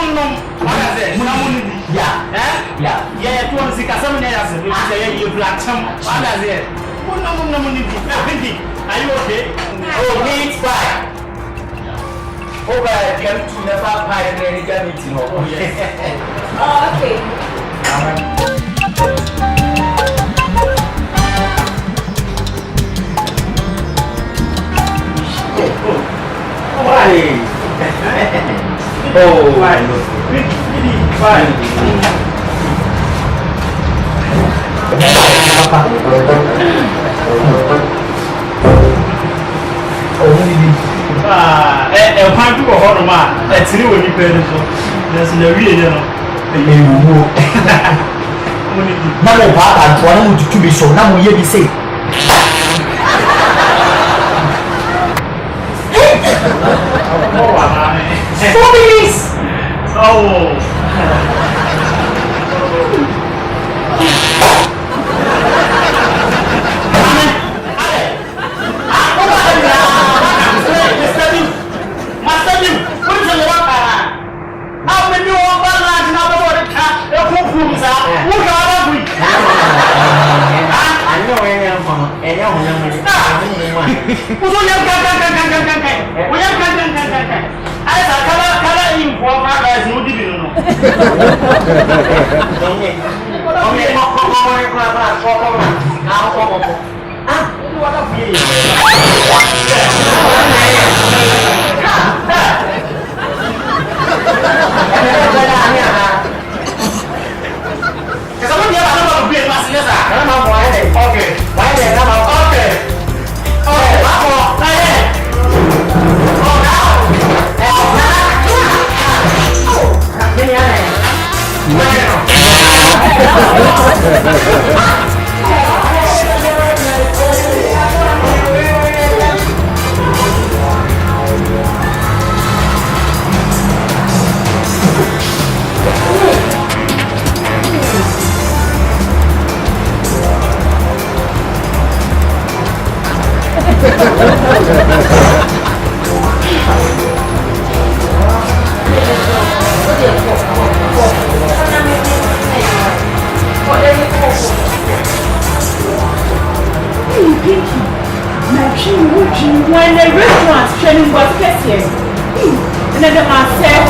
What is it? Yeah. Yeah, 200 years. You black some. What is it? Are you okay? Oh, meat pie. Oh, but I came to never pie and any meeting. Oh, yes. Oh, okay. Why? Oh, why? Why? Can't do a horror man. That's really what you pay. There's no real. Now, what I'm trying to be so now we say. Please. Oh. When the restaurant training was kept here, and then the man said,